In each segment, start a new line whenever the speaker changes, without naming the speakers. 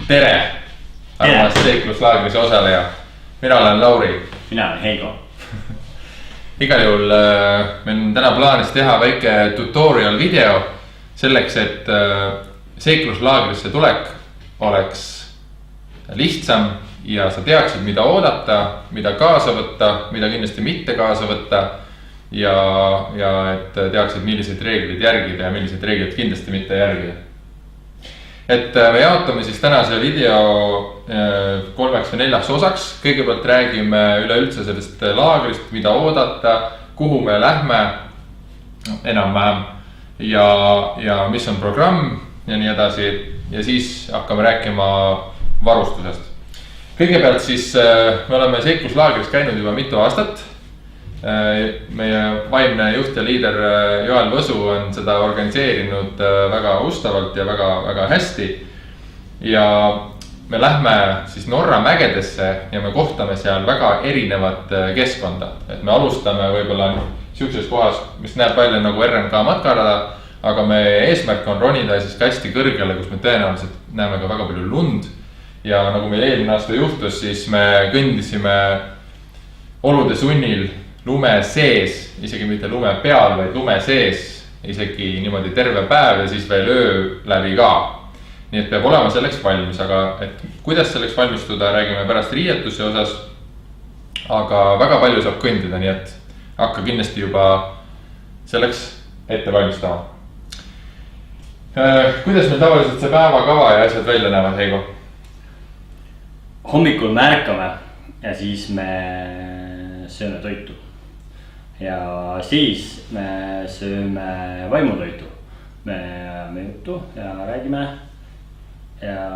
Tere, armas seikluslaagrise osaleja. Mina olen Lauri.
Mina olen Heigo.
Igal juhul meil on täna plaanis teha väike tutorial video selleks, et seikluslaagrisse tulek oleks lihtsam ja sa teaksid, mida oodata, mida kaasa võtta, mida kindlasti mitte kaasa võtta ja et teaksid, millised reeglid järgida ja millised reeglid kindlasti mitte järgida. Et me jaotame siis tänase video 3 või 4 osaks. Kõigepealt räägime üleüldse sellest laagrist, mida oodata, kuhu me lähme enam-vähem ja mis on programm ja nii edasi. Ja siis hakkame rääkima varustusest. Kõigepealt siis me oleme seikluslaagris käinud juba mitu aastat. Meie vaimne juht ja liider Joel Võsu on seda organiseerinud väga ustavalt ja väga hästi. Ja me lähme siis Norra mägedesse ja me kohtame seal väga erinevat keskkonda. Et me alustame võib-olla siukses kohas, mis näeb välja nagu RMK matkarada, aga meie eesmärk on ronida siis hästi kõrgele, kus me tõenäoliselt näeme ka väga palju lund. Ja nagu meil eelmine aasta juhtus, siis me kõndisime olude sunnil lume sees, isegi mitte lume peal, vaid lume sees, isegi niimoodi terve päev ja siis veel öö läbi ka. Nii et peab olema selleks valmis, aga et kuidas selleks valmistuda, räägime pärast riietuse osas, aga väga palju saab kõndida, nii et hakka kindlasti juba selleks ette valmistama. Kuidas meil tavaliselt see päevakava ja asjad välja näevad, Heigo?
Hommikul me ärkame ja siis me sööme toitu. Ja siis me sööme vaimutoitu. Me ajame juttu ja räägime. Ja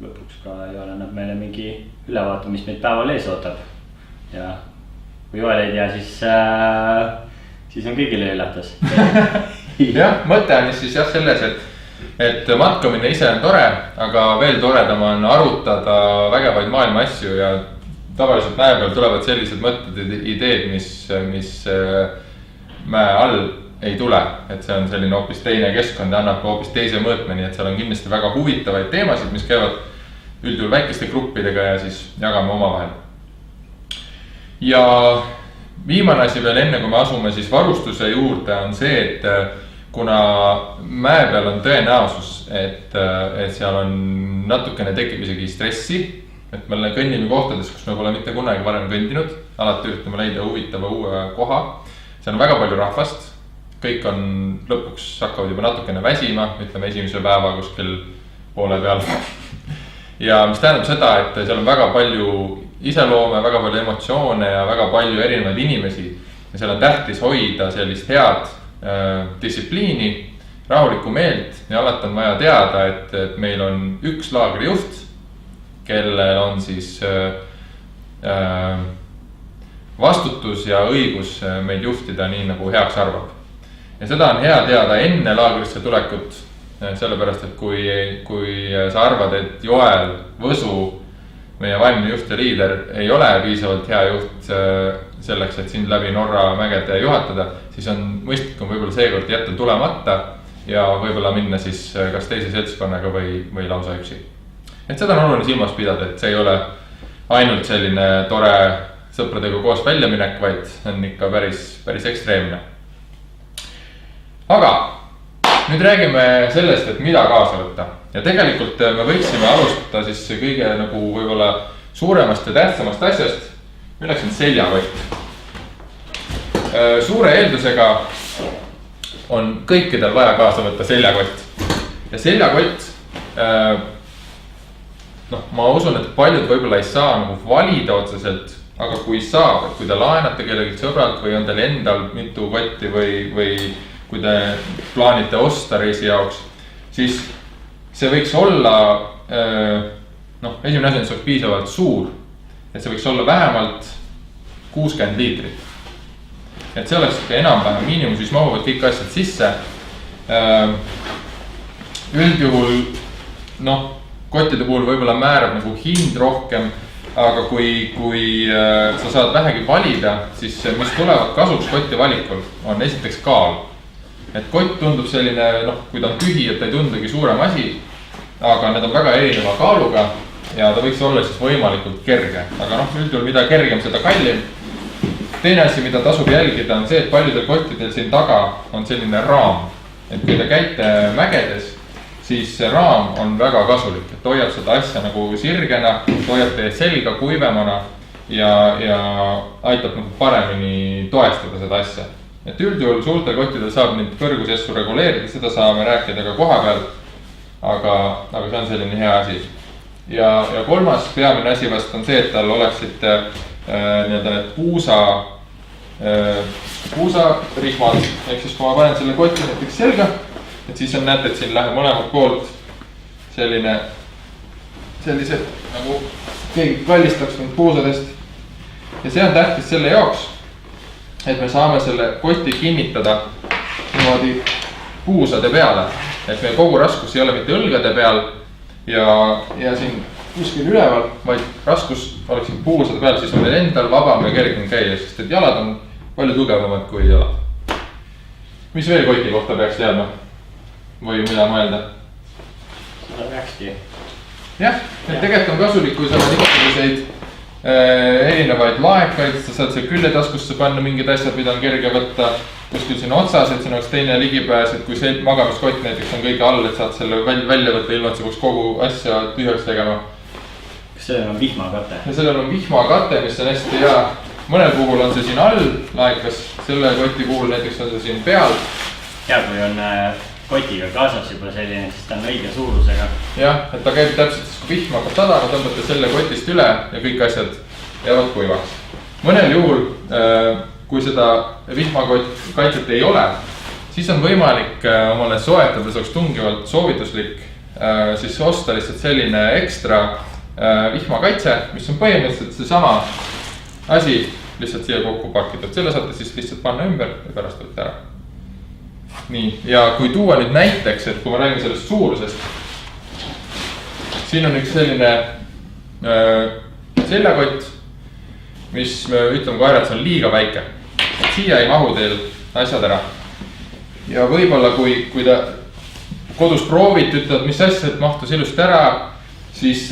lõpuks ka Joel annab meile mingi ülevaate, mis meid päeval ees ootab. Ja kui Joel ei tea, siis on kõigile üllatus.
Jah, mõte on siis jah selles, et matkamine ise on tore, aga veel toredam on arutada vägevaid maailma asju ja tavaliselt mäe peal tulevad sellised mõtted ja ideed, mis mäe all ei tule. Et see on selline hoopis teine keskkond ja annab hoopis teise mõõtme, nii et seal on kindlasti väga huvitavaid teemasid, mis käivad üldjuhul väikeste gruppidega ja siis jagame omavahel. Ja viimane asi veel enne, kui me asume siis varustuse juurde, on see, et kuna mäe peal on tõenäosus, et seal on natukene tekib isegi stressi, et me kõnnime kohtades, kus me pole mitte kunagi varem kõndinud, alati üritame leida huvitava uue koha. See on väga palju rahvast, kõik on lõpuks hakkavad juba natukene väsima, ütleme esimese päeva kuskil poole peal. Ja mis tähendab seda, et seal on väga palju iseloome, väga palju emotsioone ja väga palju erinevaid inimesi. Ja seal on tähtis hoida sellist head distsipliini, rahulikku meelt ja alati on vaja teada, et meil on üks laagrijuht, kellel on siis vastutus ja õigus meid juhtida nii, nagu heaks arvab. Ja seda on hea teada enne laagrisse tulekut, sellepärast, et kui sa arvad, et Joel Võsu, meie vaimne juht ja liider, ei ole piisavalt hea juht selleks, et sind läbi Norra mägede juhatada, siis on mõistlikum võib-olla seekord jätta tulemata ja võib-olla minna siis kas teise seltskonnaga või lausa üksi. Et seda on oluline silmas pidada, et see ei ole ainult selline tore sõpradega koos väljaminek, vaid on ikka päris ekstreemne. Aga nüüd räägime sellest, et mida kaasa võtta. Ja tegelikult me võiksime alustada siis kõige nagu võib-olla suuremast ja tähtsamast asjast, milleks on seljakott. Suure eeldusega on kõikidel vaja kaasa võtta seljakott. Ja seljakott ma usun, et paljud võib-olla ei saa nagu valida otseselt, aga kui saab, et kui te laenate kellegi sõbralt või on teil endal mitu kotti või kui te plaanite osta reisi jaoks, siis see võiks olla, esimene asi on, see oleks piisavalt suur, et see võiks olla vähemalt 60 liitrit. Et see oleks enam-vähem miinimum, siis mahuvad kõik asjad sisse. Üldjuhul, kottide puhul võib-olla määrab nagu hind rohkem, aga kui sa saad vähegi valida, siis mis tulevad kasuks kotti valikul on esiteks kaal. Et kott tundub selline, kui ta on tühi, et ta ei tundugi suurem asi. aga need on väga erineva kaaluga ja ta võiks olla siis võimalikult kerge, aga noh, üldjuhul mida kergem, seda kallim. Teine asi, mida tasub jälgida, on see, et paljudel kottidel siin taga on selline raam, et kui te käite mägedes, siis see raam on väga kasulik, et hoiab seda asja nagu sirgena, hoiab teie selga kuivemana ja aitab nagu paremini toestada seda asja. Et üldjuhul suurtel kottidel saab neid kõrgusessu reguleerida, seda saame rääkida ka koha peal, aga see on selline hea asi. Ja kolmas peamine asi vast on see, et tal oleksid need puusarihmad, ehk siis kui ma panen selle kotti näiteks selga, et siis on näete, et siin läheb mõlemad poolt sellised nagu keegi kallistaks mind puusadest. Ja see on tähtis selle jaoks, et me saame selle koti kinnitada niimoodi puusade peale, et meie kogu raskus ei ole mitte õlgade peal ja siin kuskil üleval, vaid raskus oleks siin puusade peal, siis on meil endal vabam ja kergem käia, sest et jalad on palju tugevamad kui jalad. Mis veel koti kohta peaks teadma? Või mida mõelda?
Seda peakski.
Jah, et tegelikult on kasulik, kui sa oled igasuguseid erinevaid laekaid, sa saad see küljetaskusse panna mingid asjad, mida on kerge võtta kuskil siin otsas, et siin oleks teine ligipääs, et kui see magamiskott näiteks on kõige all, et saad selle välja võtta ilma, et sa peaks kogu asja tühjaks tegema.
Kas sellel on vihmakate?
Ja sellel on vihmakate, mis on hästi hea. Mõnel puhul on see siin all laekas, selle koti puhul näiteks on see siin peal.
Ja kui on kotiga kaasas juba selline, siis ta on õige suurusega.
Jah, et ta käib täpselt siis, kui vihma hakkab sadama, tõmbate selle kotist üle ja kõik asjad jäävad kuivaks. Mõnel juhul, kui seda vihmakaitset ei ole, siis on võimalik omale soetada, see oleks tungivalt soovituslik, siis osta lihtsalt selline ekstra vihmakaitse, mis on põhimõtteliselt see sama asi lihtsalt siia kokku pakitud. Selle saate siis lihtsalt panna ümber ja pärast võtta ära. Nii, ja kui tuua nüüd näiteks, et kui ma räägin sellest suurusest, siin on üks selline seljakott, mis me ütleme kohe ära, et see on liiga väike. Siia ei mahu teil asjad ära. Ja võibolla, kui ta kodus proovit, ütlevad, mis asjad mahtus ilusti ära, siis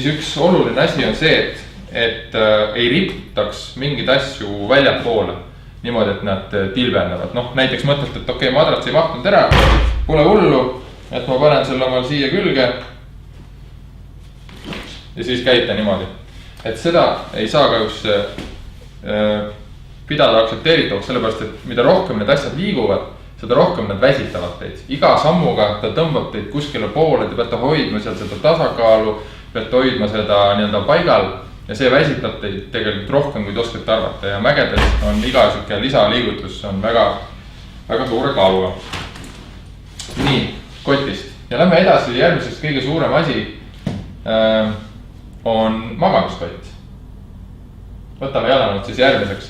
üks oluline asi on see, et ei riputaks mingid asju väljapoole. Niimoodi, et nad tilbendavad. Noh, näiteks mõtlete, et okei, madrats ei mahtunud ära, pole hullu, et ma panen selle omal siia külge ja siis käite niimoodi. Et seda ei saa kahjuks pidada aktsepteeritavaks, sellepärast, et mida rohkem need asjad liiguvad, seda rohkem nad väsitavad teid. Iga sammuga ta tõmbab teid kuskile poole, te peate hoidma seal seda tasakaalu, peate hoidma seda nii-öelda paigal. Ja see väsitab teid tegelikult rohkem, kui te oskate arvata ja mägedes on iga siuke lisaliigutus on väga suure kaaluga. Nii, kotist. Ja lähme edasi, järgmiseks kõige suurem asi on magamiskott. Võtame jalanud siis järgmiseks.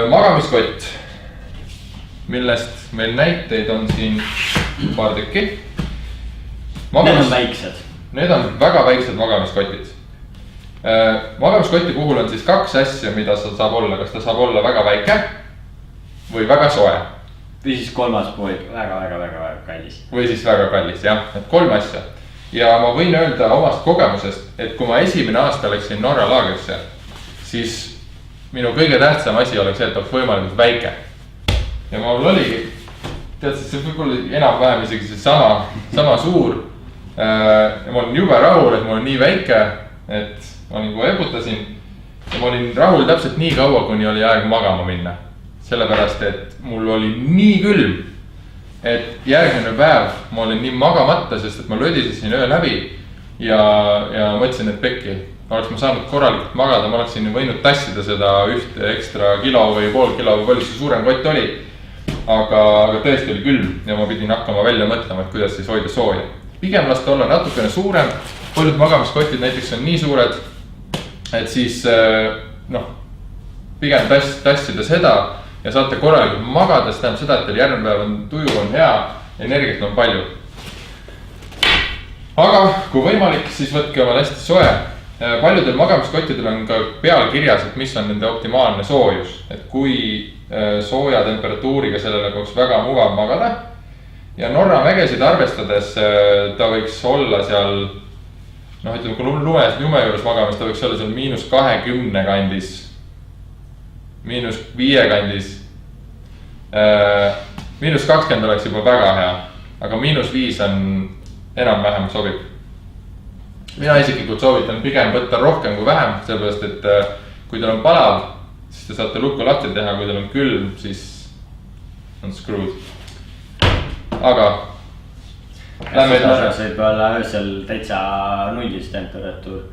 Magamiskott, millest meil näiteid on siin paar tükki.
Need on väiksed.
Need on väga väiksed magamiskotid. Magamiskoti puhul on siis kaks asja, mida sa saab olla. Kas ta saab olla väga väike või väga soe.
Või siis kolmas pool väga kallis.
Või siis väga kallis, jah. Et 3 asja. Ja ma võin öelda omast kogemusest, et kui ma esimene aasta läksin Norra laagrisse, siis minu kõige tähtsam asi oleks see, et oleks võimalikult väike. Ja mul oligi, tead, see võib olla enam-vähem isegi see sama suur. Ja ma olin jube rahul, et mul on nii väike, et ma nagu ebutasin ja ma olin rahul täpselt nii kaua, kuni oli aeg magama minna. Sellepärast, et mul oli nii külm, et järgmine päev ma olin nii magamata, sest et ma lödisesin öö läbi ja mõtlesin, et pekki, oleks ma saanud korralikult magada, ma oleksin võinud tassida seda ühte ekstra kilo või pool kilo või palju see suurem kott oli. Aga tõesti oli külm ja ma pidin hakkama välja mõtlema, et kuidas siis hoida sooja. Pigem lasta olla natukene suurem, paljud magamiskotid näiteks on nii suured, et siis pigem tassida seda ja saate korralikult magada, see tähendab seda, et teil järgmine päev on tuju on hea, energiat on palju. Aga kui võimalik, siis võtke omal hästi soe. Paljudel magamiskottidel on ka peal kirjas, et mis on nende optimaalne soojus, et kui sooja temperatuuriga sellele oleks väga mugav magada, ja Norra mägesid arvestades ta võiks olla seal, noh ütleme, kui lume juures magamas, ta võiks olla seal -20 kandis, -5 kandis. -20 oleks juba väga hea, aga -5 on enam-vähem sobib. Mina isiklikult soovitan pigem võtta rohkem kui vähem, sellepärast et kui teil on palav, siis te saate lukku lahti teha, kui teil on külm, siis on screwed. Aga
Norras võib olla öösel täitsa nullis temperatuur.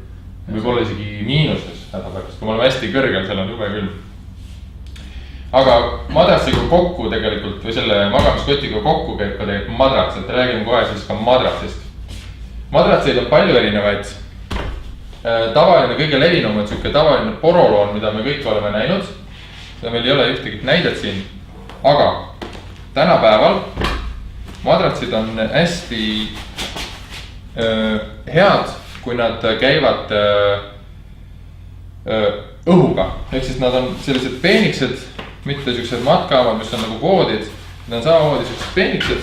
Võib-olla isegi miinuses hädapärast, kui me oleme hästi kõrgel, seal on jube külm. Aga madratsiga kokku tegelikult või selle magamiskotiga kokku käib ka tegelikult madrats, et räägime kohe siis ka madratsist. Madratseid on palju erinevaid. Tavaline, kõige levinum on siuke tavaline poroloon, mida me kõik oleme näinud. Meil ei ole ühtegi näidet siin, aga tänapäeval madratsid on hästi head, kui nad käivad õhuga. Ehk siis nad on sellised peeniksed, mitte siuksed matkaamad, mis on nagu voodid. Need on samamoodi siuksed peeniksed,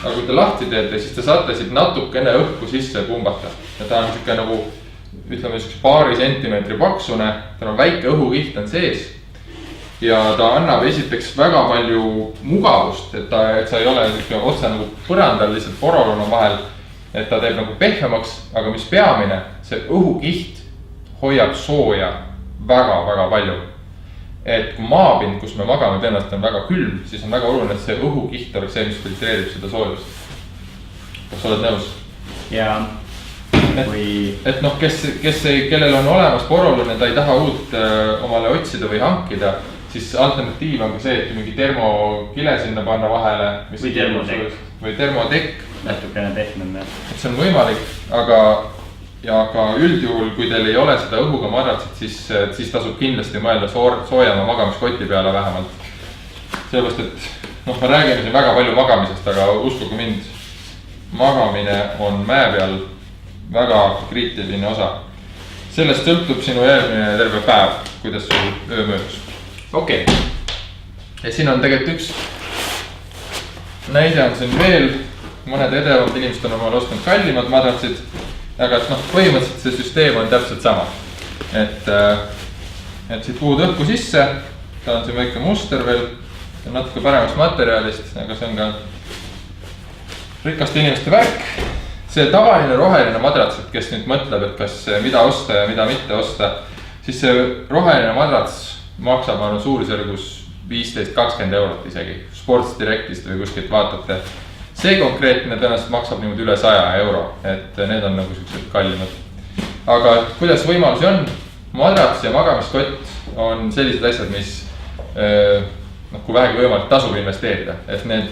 aga kui te lahti teete, siis te saate siit natukene õhku sisse pumbata. Ja ta on siuke nagu, ütleme siukse paari sentimeetri paksune, tal on väike õhukiht on sees. Ja ta annab esiteks väga palju mugavust, et sa ei ole otse nagu põrandal lihtsalt porolona vahel, et ta teeb nagu pehmemaks, aga mis peamine, see õhukiht hoiab sooja väga-väga palju. Et kui maapind, kus me magame tõenäoliselt on väga külm, siis on väga oluline, et see õhukiht oleks see, mis filtreerib seda soojust. Kas oled nõus?
Ja
kui... Et noh, kellel on olemas porolune, ta ei taha uut omale otsida või hankida, siis alternatiiv on ka see, et mingi termokile sinna panna vahele.
Või termotekk.
Või termotekk.
Natukene pehmem.
Et see on võimalik, aga üldjuhul, kui teil ei ole seda õhuga madratsit, siis tasub kindlasti mõelda soojama magamiskoti peale vähemalt. Sellepärast, et noh, me räägime siin väga palju magamisest, aga uskuge mind, magamine on mäe peal väga kriitiline osa. Sellest sõltub sinu järgmine terve päev, kuidas sul öö möödus. Okei. Ja siin on tegelikult üks näide on siin veel, mõned edevamad inimesed on omale ostnud kallimad madratsid, aga noh, põhimõtteliselt see süsteem on täpselt sama. Et siit puhud õhku sisse, ta on siin väike muster veel, natuke paremast materjalist, aga see on ka rikaste inimeste värk. See tavaline roheline madrats, et kes nüüd mõtleb, et kas mida osta ja mida mitte osta, siis see roheline madrats maksab suurusjärgus 15-20 eurot isegi. Sports Directist või kuskilt vaatate. See konkreetne tõenäoliselt maksab niimoodi üle 100 euro, et need on nagu sellised kallimad. Aga kuidas võimalusi on? Madrats ja magamiskott on sellised asjad, mis kui vähegi võimalik tasub investeerida. Et need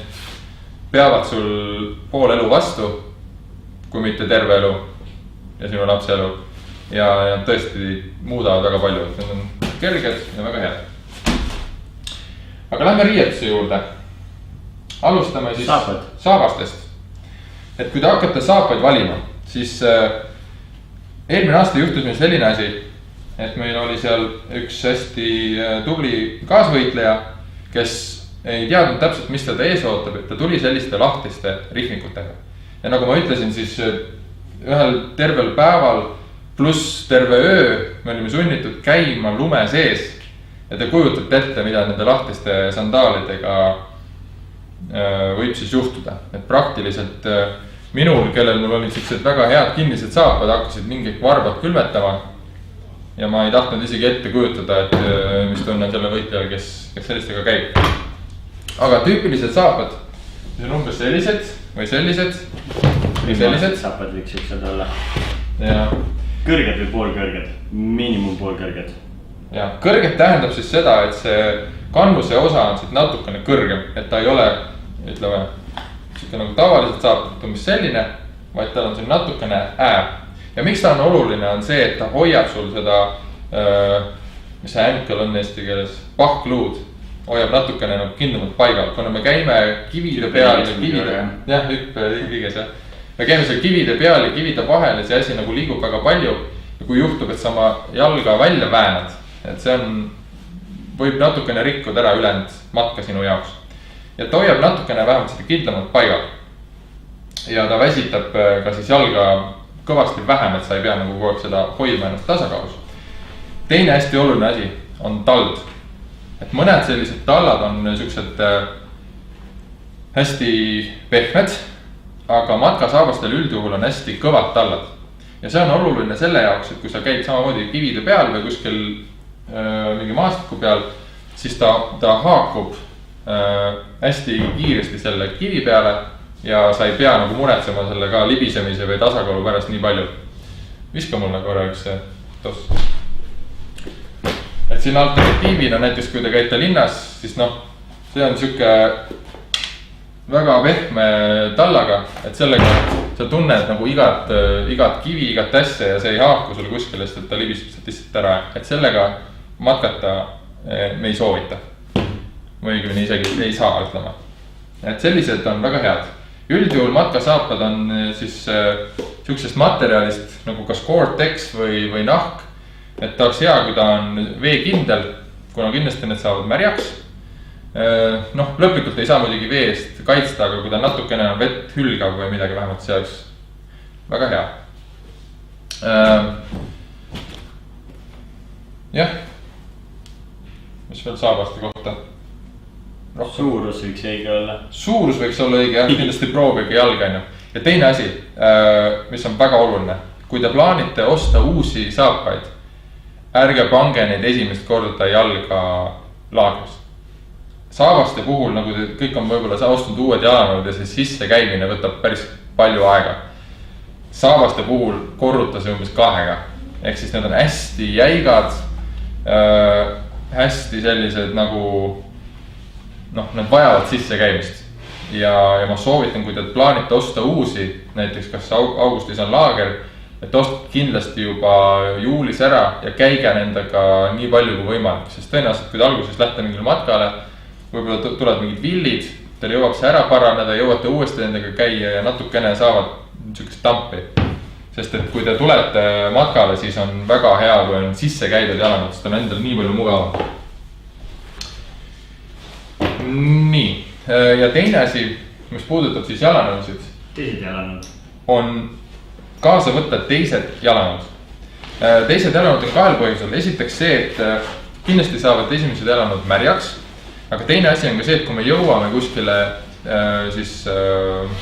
peavad sul pool elu vastu, kui mitte terve elu ja sinu lapse elu. Ja tõesti muudavad väga palju, et need on kerged ja väga head. Aga lähme riietuse juurde. Alustame siis saabastest. Et kui te hakkate saapaid valima, siis eelmine aasta juhtus meil selline asi, et meil oli seal üks hästi tubli kaasvõitleja, kes ei teadnud täpselt, mis teda ees ootab, et ta tuli selliste lahtiste rihmikutega. Ja nagu ma ütlesin, siis ühel tervel päeval pluss terve öö me olime sunnitud käima lume sees. Ja te kujutate ette, mida nende lahtiste sandaalidega võib siis juhtuda. Et praktiliselt minul, kellel mul olid sellised väga head kinnised saapad, hakkasid mingid varbad külmetama. Ja ma ei tahtnud isegi ette kujutada, et mis tunne selle võitjal, kes sellistega käib. Aga tüüpilised saapad, mis on umbes sellised või sellised.
Saapad võiks üksed olla.
Ja
kõrged või poolkõrged, miinimum poolkõrged.
Ja kõrged tähendab siis seda, et see kannuse osa on siit natukene kõrgem, et ta ei ole, ütleme, nagu tavaliselt saab umbes selline, vaid tal on siin natukene ääb. Ja miks ta on oluline, on see, et ta hoiab sul seda, mis see ankle on eesti keeles, pahkluud, hoiab natukene kindlamalt paigal. Kuna me käime kivide peal ja kivide, jah, hüppeliiges, jah. Me käime seal kivide peal ja kivide vahel ja see asi nagu liigub väga palju. Ja kui juhtub, et sa oma jalga välja väänad, et see on, võib natukene rikkuda ära ülejäänud matka sinu jaoks. ja ta hoiab natukene vähemalt seda kindlamalt paigal. ja ta väsitab ka siis jalga kõvasti vähem, et sa ei pea nagu kogu aeg seda hoidma ennast tasakaalus. teine hästi oluline asi on tald. et mõned sellised tallad on siuksed hästi pehmed, aga matkasaabastel üldjuhul on hästi kõvad tallad. ja see on oluline selle jaoks, et kui sa käid samamoodi kivide peal või kuskil mingi maastiku peal, siis ta haakub hästi kiiresti selle kivi peale ja sa ei pea nagu muretsema selle ka libisemise või tasakaalu pärast nii palju. viska mulle korra üks toss. et siin alternatiivina näiteks kui te käite linnas, siis noh, see on siuke väga pehme tallaga, et sellega sa tunned nagu igat kivi, igat ässe ja see ei haaku sulle kuskile, sest et ta libistab sealt lihtsalt ära, et sellega matkata me ei soovita. või õigemini isegi ei saa, ütlema. et sellised on väga head. üldjuhul matkasaapad on siis siuksest materjalist nagu kas Gore-Tex või nahk. et ta oleks hea, kui ta on veekindel, kuna kindlasti need saavad märjaks. noh, lõplikult ei saa muidugi vee eest kaitsta, aga kui ta natukene on vett hülgav või midagi, vähemalt see oleks väga hea. jah, mis veel saabaste kohta?
suurus võiks õige olla.
suurus võiks olla õige, jah, kindlasti proovige jalga, on ju. ja teine asi, mis on väga oluline, kui te plaanite osta uusi saapaid, ärge pange neid esimest korda jalga laagris. saabaste puhul, nagu te kõik on võib-olla ostnud uued jalanõud ja see sisse käimine võtab päris palju aega. saabaste puhul korruta see umbes 2-ga, ehk siis need on hästi jäigad, hästi sellised nagu noh, need vajavad sisse käimist. ja ma soovitan, kui te plaanite osta uusi, näiteks kas augustis on laager, et ostke kindlasti juba juulis ära ja käige nendega nii palju kui võimalik, sest tõenäoliselt, kui te alguses lähete mingile matkale, võib-olla tulevad mingid villid, teil jõuab see ära paraneda, jõuate uuesti nendega käia ja natukene saavad niisugust tampi. sest et kui te tulete matkale, siis on väga hea, kui on sisse käidud jalanõud, sest on endal nii palju mugavam. nii, ja teine asi, mis puudutab siis jalanõusid.
teised jalanõud.
on kaasa võtta teised jalanõud. teised jalanõud on 2 põhjusel. esiteks see, et kindlasti saavad esimesed jalanõud märjaks. aga teine asi on ka see, et kui me jõuame kuskile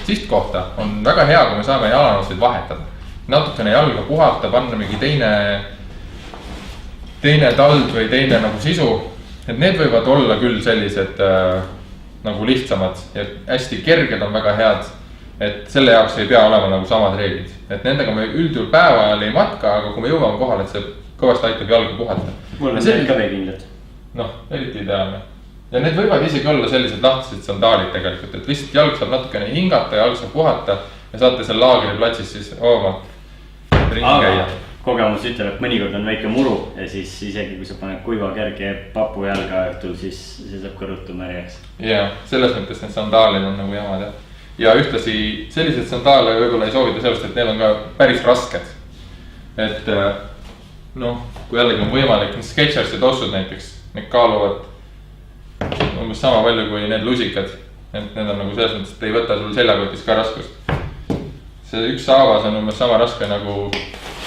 sihtkohta, on väga hea, kui me saame jalanõusid vahetada. natukene jalga puhata, panna mingi teine tald või teine nagu sisu. et need võivad olla küll sellised nagu lihtsamad ja hästi kerged on väga head. et selle jaoks ei pea olema nagu samad reeglid. et nendega me üldjuhul päeva ajal ei matka, aga kui me jõuame kohale, et see kõvasti aitab jalga puhata.
mul on need ka veekindlad.
noh, eriti ideaalne. ja need võivad isegi olla sellised lahtised sandaalid tegelikult, et lihtsalt jalg saab natukene hingata, jalg saab puhata ja saate seal laagriplatsis siis hooma ringi käia.
kogemus ütleb, et mõnikord on väike muru ja siis isegi kui sa paned kuiva kerge papu jalga õhtul, siis see saab kõrvutu märjaks.
ja selles mõttes need sandaalid on nagu jamad jah. ja ühtlasi selliseid sandaale võib-olla ei soovita sellest, et need on ka päris rasked. et noh, kui jällegi on võimalik, Skechers tossud näiteks, need kaaluvad umbes sama palju kui need lusikad. et need on nagu selles mõttes, et ei võta sul seljakotis ka raskust. see üks saavas on umbes sama raske nagu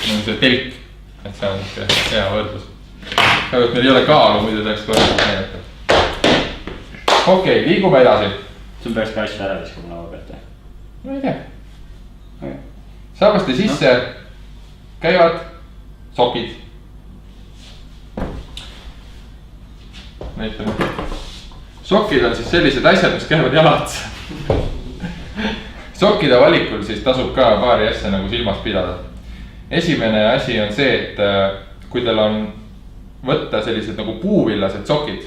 see telk, et see on hea võrdlus. aga meil ei ole kaalu, muidu oleks korralikult näidata. okei, liigume edasi.
sul peaks ka asju ära viskama laua pealt või?
no ei tea okay.. saabaste sisse käivad sokid. näitame. sokid on siis sellised asjad, mis käivad jalatsa. sokkide valikul siis tasub ka paari asja nagu silmas pidada. esimene asi on see, et kui teil on võtta sellised nagu puuvillased sokid,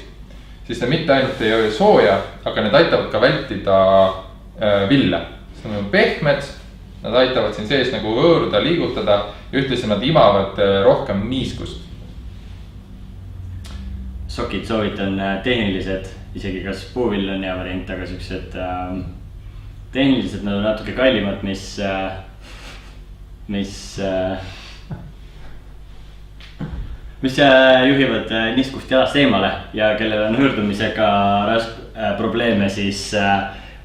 siis te mitte ainult ei hoia sooja, aga need aitavad ka vältida villa. sest nad on pehmed, nad aitavad siin sees nagu hõõruda, liigutada ja ühtlasi nad imavad rohkem niiskust.
sokid soovitan tehnilised, isegi kas puuvill on hea variant, aga siuksed tehnilised, nad on natuke kallimad, mis juhivad niskust jalast eemale ja kellel on hõõrdumisega probleeme, siis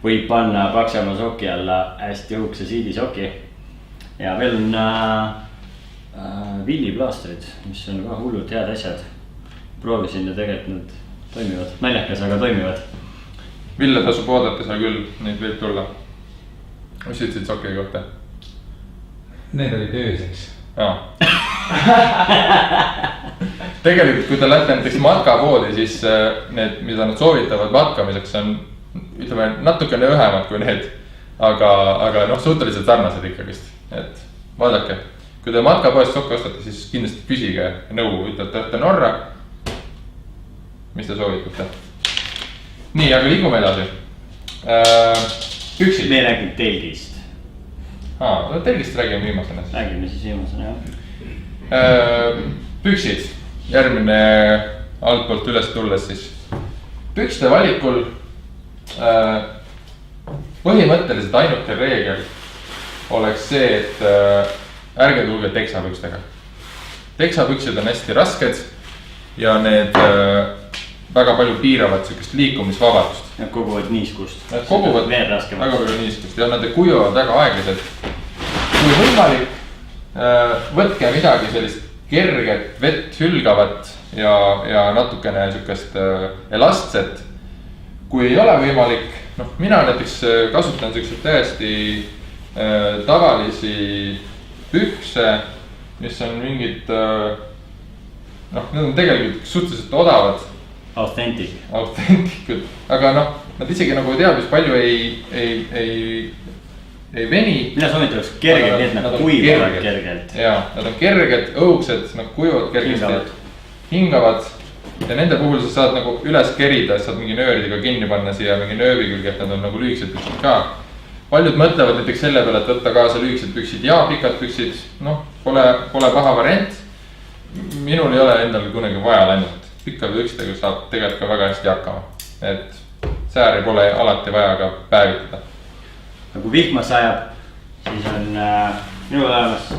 võib panna paksema soki alla hästi õhukese siidisoki. Ja veel on villiplaastrid, mis on ka hullult head asjad. Proovisin ja tegelikult need toimivad, naljakas, aga toimivad.
Ville tasub oodata seal küll, neid võib tulla. Mis ütlesid soki kohta?
Need olid ööseks.
Tegelikult, kui te lähete näiteks matkapoodi, siis need, mida nad soovitavad matkamiseks, on ütleme natukene õhemad kui need, aga noh, suhteliselt sarnased ikkagist. Et vaadake, kui te matkapoest sokke ostate, siis kindlasti küsige nõu, ütlete Norra. Mis te soovitate? Nii, aga liigume edasi. Püksid.
Me räägime telgist.
Telgist räägime viimasena.
Räägime siis viimasena, jah.
Püksid. Järgmine altpoolt üles tulles siis. Pükste valikul põhimõtteliselt ainuke reegel oleks see, et ärge tulge teksapükstega. Teksapüksid on hästi rasked ja need väga palju piiravad sellist liikumisvabadust.
Nad koguvad niiskust.
Nad koguvad väga palju niiskust ja nad kuivavad väga aeglaselt. Kui võimalik, võtke midagi sellist kerget, vett hülgavat ja natukene sellist elastset. Kui ei ole võimalik, noh, mina näiteks kasutan selliseid täiesti tavalisi pükse, mis on mingid, noh, need on tegelikult suhteliselt odavad. Autentikud, aga noh, nad isegi nagu teab, mis palju ei veni.
Mina soovitaks kergelt, nii et nad kuivavad kergelt.
Jaa, nad on kerged, õugsed, nad kuivavad kergelt. Hingavad. Ja nende puhul sa saad nagu üles kerida, saad mingi nööridega kinni panna siia mingi nööbi külge, et nad on nagu lühikesed püksid ka. Paljud mõtlevad näiteks selle peale, et võtta kaasa lühikesed püksid ja pikad püksid. Noh, pole paha variant. Minul ei ole endal kunagi vaja läinud. Pikka pükstega saab tegelikult ka väga hästi hakkama. Et sääri pole alati vaja ka päevitada.
Kui vihma sajab, siis on minul olemas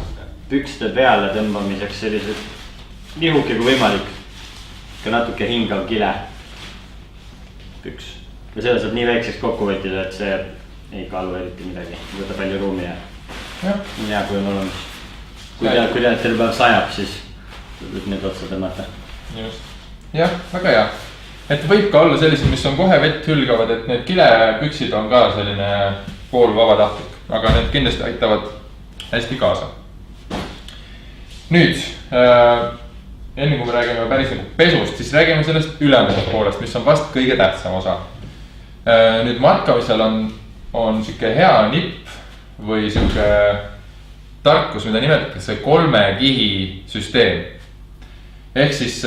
pükste peale tõmbamiseks sellised nihuke kui võimalik. Ka natuke hingav kile püks. Ja selle saab nii väikseks kokku võttida, et see ei kaalu eriti midagi. Võta palju ruumi ja nii hea, kui on olemas. Kui tead terve päev sajab, siis võib need otsa tõmmata.
Just. Jah, väga hea. Et võib ka olla sellised, mis on kohe vett hülgavad, et need kilepüksid on ka selline pool vabatahtlik. Aga need kindlasti aitavad hästi kaasa. Nüüd, enne kui me räägime päris nagu pesust, siis räägime sellest ülemisest poolest, mis on vast kõige tähtsam osa. Nüüd matkamisel on siuke hea nipp või siuke tarkus, mida nimetatakse 3 kihi süsteem. Ehk siis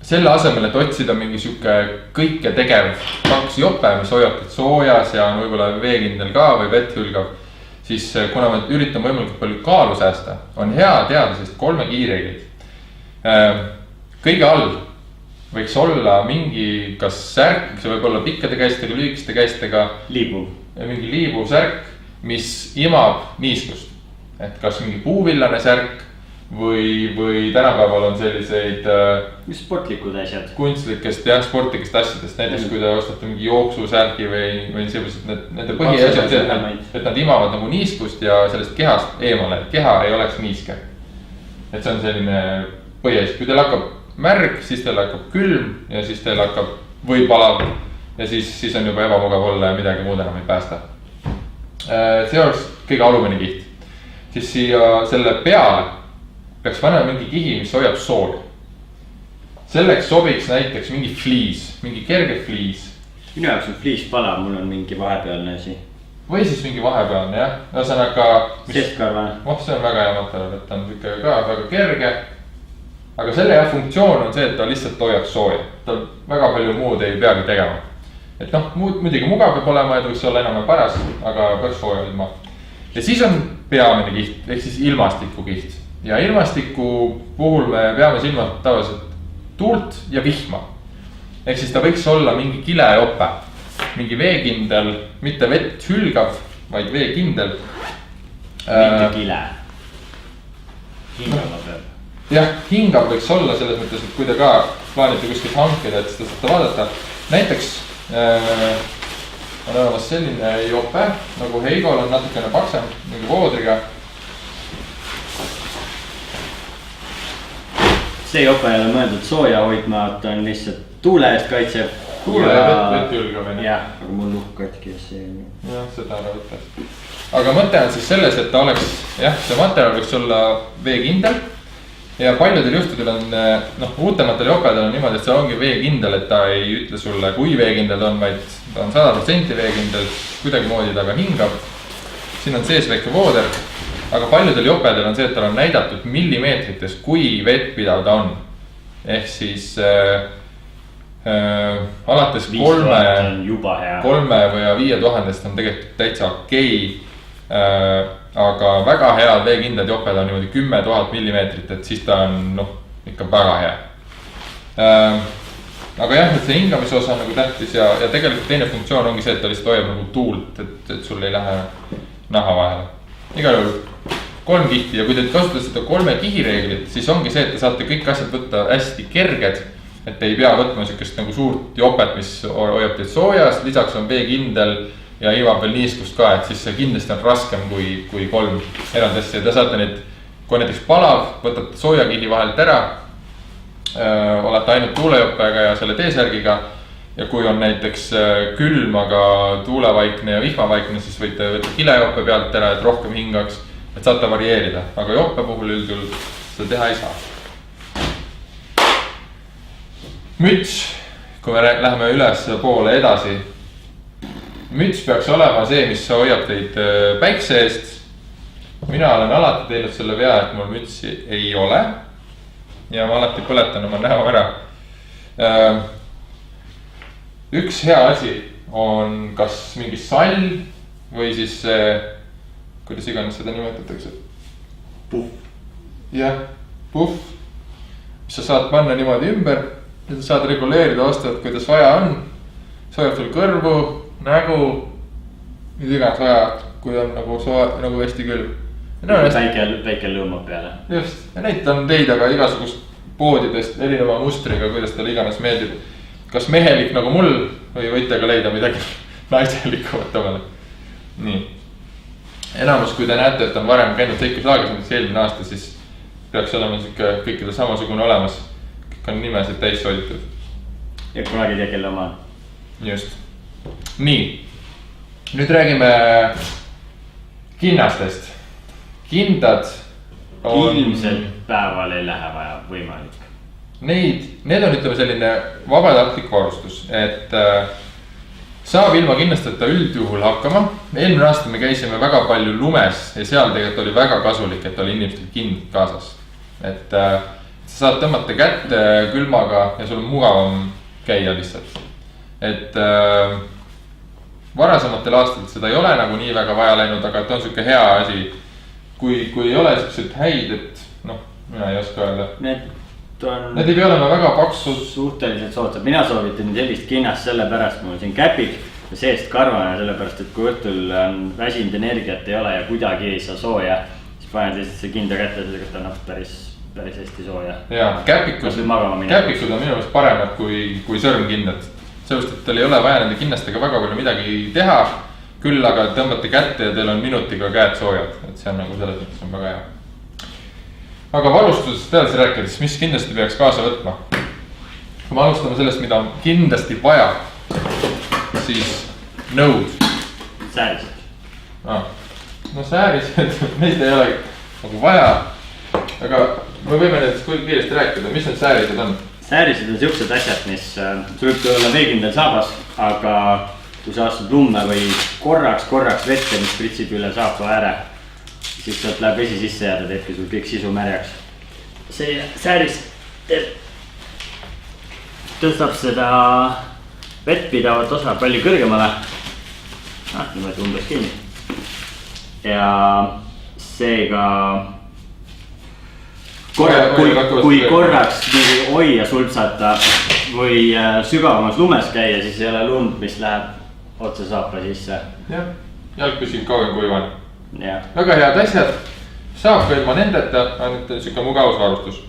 selle asemel, et otsida mingi siuke kõike tegev 2 jope, mis hoiab soojas ja on võib-olla veekindel ka või vett hülgav, siis kuna me üritame võimalikult palju kaalu säästa, on hea teada sellist 3 kiireeglit. Kõige all võiks olla mingi kas särk, see võib olla pikkade käistega, lühikeste käistega. Mingi liibu särk, mis imab niiskust. Et kas mingi puuvillane särk või tänapäeval on selliseid
sportlikud asjad.
Kunstlikest ja sportlikest asjadest. Näiteks kui te ostate mingi jooksusärgi või sellised nende põhiasjad, et nad imavad nagu niiskust ja sellest kehast eemale, et keha ei oleks niiske. Et see on selline põhiasi. Kui teil hakkab märg, siis teil hakkab külm ja siis teil hakkab või palav ja siis on juba ebamugav olla ja midagi muud enam ei päästa. See oleks kõige alumine kiht. Siis siia selle peale peaks panema mingi kihi, mis hoiab sooja. Selleks sobiks näiteks mingi fliis, mingi kerge fliis.
Minu jaoks on fliis palav, mul on mingi vahepealne asi.
Või siis mingi vahepealne, jah. Ühesõnaga,
sestkarvane.
See on väga hea materjal, et ta on ka väga kerge. Aga selle funktsioon on see, et ta lihtsalt hoiab sooja. Ta väga palju muud ei peagi tegema. Et noh, muidugi mugav peab olema, et võiks olla enam paras, aga peaks sooja ilma. Ja siis on peamine kiht, ehk siis ilmastiku kiht. Ja ilmastiku puhul me peame silma tavaliselt tuult ja vihma. Ehk siis ta võiks olla mingi kilejope, mingi veekindel, mitte vett hülgav, vaid veekindel.
Mitte kile. Hingava peab.
jah, hingav võiks olla selles mõttes, et kui te ka plaanite kuskilt hankida, et seda saate vaadata. Näiteks on olemas selline jope, nagu Heigol on natukene paksem, mingi voodriga.
See jope ei ole mõeldud sooja hoidma, ta on lihtsalt tuule eest kaitseb.
Tuule ja vett julgamine.
Jah, aga mul luhk katki ja see.
Jah, seda ära võtta. Aga mõte on siis selles, et ta oleks, jah, see materjal võiks olla veekindel. Ja paljudel juhtudel on, uutematel jopedel on niimoodi, et see ongi veekindel, et ta ei ütle sulle, kui veekindel on, vaid ta on 100% veekindel, kuidagi moodi ta ka hingab. Siin on sees väike vooder, aga paljudel jopedel on see, et tal on näidatud millimeetrites, kui vettpidav ta on. Ehk siis alates 3 või 5000 on tegelikult täitsa okei. Aga väga head veekindlad joped on niimoodi 10 000 millimeetrit, et siis ta on ikka väga hea. Aga jah, et see hingamise osa on nagu tähtis ja tegelikult teine funktsioon ongi see, et ta lihtsalt hoiab nagu tuult, et sul ei lähe naha vahele. Igal juhul 3 kihti ja kui te kasutate seda 3 kihi reeglit, siis ongi see, et te saate kõik asjad võtta hästi kerged. Et te ei pea võtma sükest nagu suurt jopet, mis hoiab teid soojas, lisaks on veekindel ja ilmab veel niiskust ka, et siis see kindlasti on raskem kui 3 eraldi asja. Ja te saate neid, kui näiteks palav, võtate soojakihi vahelt ära, olete ainult tuulejopega ja selle T-särgiga. Ja kui on näiteks külm, aga tuulevaikne ja vihmavaikne, siis võite võtta kilejoppe pealt ära, et rohkem hingaks, et saate varieerida. Aga joppe puhul üldjuhul seda teha ei saa. Müts, kui me läheme üles poole edasi. Müts peaks olema see, mis hoiab teid päikse eest. Mina olen alati teinud selle vea, et mul mütsi ei ole. Ja ma alati põletan oma näo ära. Üks hea asi on kas mingi sall või siis, kuidas iganes seda nimetatakse.
Puff.
Jah, puff. Mis sa saad panna niimoodi ümber. Ja sa saad reguleerida vastavalt, kuidas vaja on. See hoiab sul kõrvu, nägu, mida iganes vaja, kui on nagu hästi külm.
Väike lõõmab peale.
Just, ja neid on teid aga igasugust poodidest erineva mustriga, kuidas teile iganes meeldib. Kas mehelik nagu mul või võite ka leida midagi naiselikumat omale. Nii. Enamus, kui te näete, et on varem käinud seikluslaagris, mis eelmine aasta, siis peaks olema kõikidel samasugune olemas. Kõik on nimesid täis sooditud.
Ja kunagi tea, kelle oma.
Just. Nii. Nüüd räägime kinnastest. Kindad on...
Ilmselt päeval ei lähe vaja võimalik.
Need on ütleme selline vabatahtlik varustus, et saab ilma kinnasteta üldjuhul hakkama. Eelmine aasta me käisime väga palju lumes ja seal tegelikult oli väga kasulik, et oli inimestel kind kaasas. Et sa saad tõmmata kätte külmaga ja sul on mugavam käia lihtsalt. Et varasematel aastatel seda ei ole nagu nii väga vaja läinud, aga on siuke hea asi. Kui ei ole sellised häid, et mina ei oska öelda. Need ei pea olema väga paksud.
Suhteliselt soodsad. Mina soovitan sellist kinnast sellepärast, mul on siin käpik ja seest karvane, sellepärast, et kui õhtul on väsinud energiat ei ole ja kuidagi ei saa sooja, siis paned lihtsalt see kinda kätte ja sellega ta annab päris hästi sooja.
Jaa, käpikud on minu meelest paremad kui sõrmkindad. Sellest, et teil ei ole vaja nende kinnastega väga palju midagi teha, küll aga tõmbate kätte ja teil on minutiga käed soojad. Et see on nagu selles mõttes on väga hea. Aga varustusest edasi rääkides, mis kindlasti peaks kaasa võtma? Kui me alustame sellest, mida on kindlasti vaja, siis nõud.
Säärised.
No säärised, neid ei ole nagu vaja. Aga me võime nendest kiiresti rääkida, mis need säärised on?
Säärised on siuksed asjad, mis sul võib olla veekindel saabas, aga kui sa astud lumme või korraks vette, mis pritsib üle saapa ääre, siis sealt läheb vesi sisse ja ta teebki sul kõik sisu märjaks. See sääris tõstab seda vettpidavat osa palju kõrgemale. Niimoodi umbes kinni. Ja seega kui korraks hoia sulpsata või sügavamas lumes käia, siis ei ole lund, mis läheb otse saapa sisse.
Jah, jalg püsib kauem kuivan. Väga head asjad, saab ka ilma nendeta, ainult siuke mugavusvarustus.